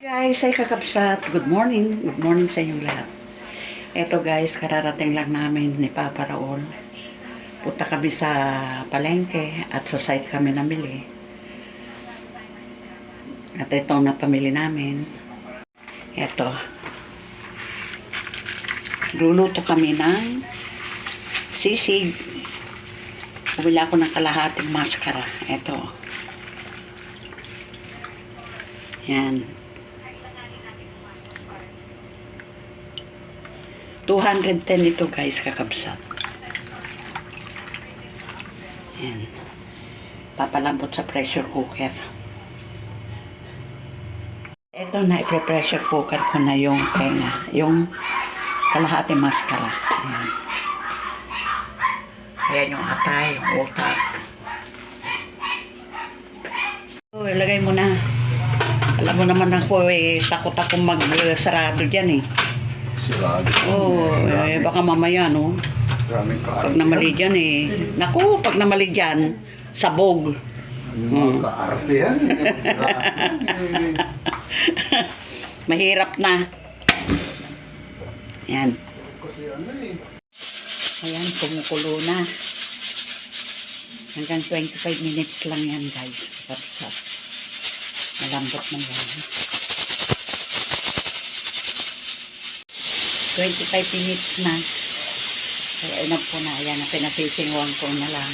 Guys, ay kakabsat. Good morning. Good morning sa inyong lahat. Eto guys, kararating lang namin ni Papa Raul. Punta kami sa palengke at sa site kami namili. At itong napamili namin. Eto. Luluto kami ng sisig. Bumili ako ng kalahating maskara. Eto. Yan. 210 ito guys, kakabsat. Yan. Papalambot sa pressure cooker. Ito na, i-pressure cooker ko na yung tenga. Yung kalahati maskara. Ayan. Ayan yung atay, yung utak. So, ilagay mo na. Alam mo naman ako takot akong mag-sarado dyan Sigado. Baka mamaya, no? Maraming kaarte. Pag namali dyan naku, pag namali dyan, sabog. Mga kaarte yan. Mahirap na. Yan. Ayan, kumukulo na. Hanggang 25 minutes lang yan, guys. Kapsa. Malambot na yan. 25 minutes na. Kaya enough po na. Ayan, pinasisinguan ko na lang.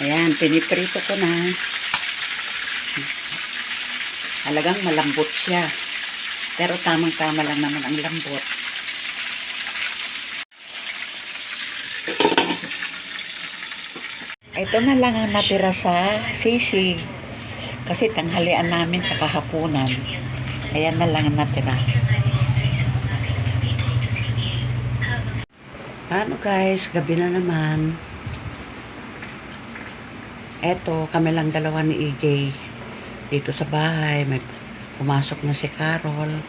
Ayan, piniprito ko na. Talagang malambot siya. Pero tamang-tama lang naman ang lambot. Ito na lang ang natira sa sisig. Kasi tanghalian namin sa kahapunan. Ayan na lang ang natira. Ano guys, gabi na naman. Eto, kami lang dalawa ni EJ. Dito sa bahay, may pumasok na si Carol,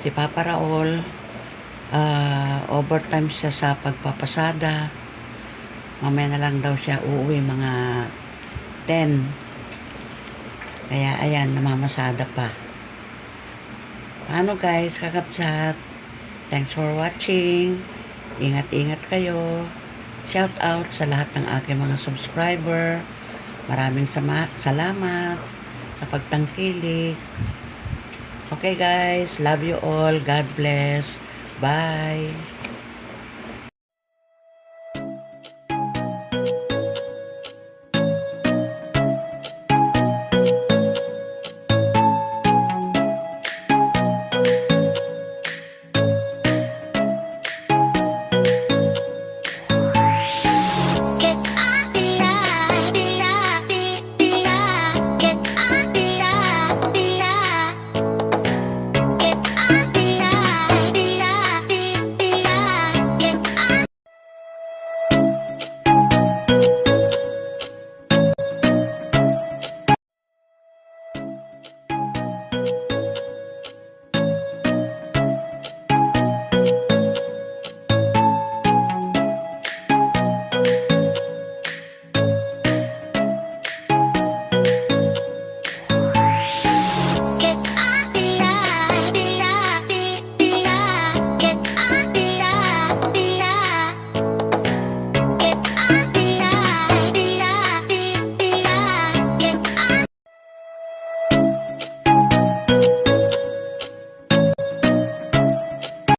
si Papa Raul. Overtime siya sa pagpapasada. Mamaya na lang daw siya uuwi mga 10. Kaya ayan, namamasada pa. Ano guys, kakabsat. Thanks for watching. Ingat-ingat kayo. Shout out sa lahat ng aking mga subscriber. Maraming salamat sa pagtangkilik. Okay guys, love you all. God bless. Bye.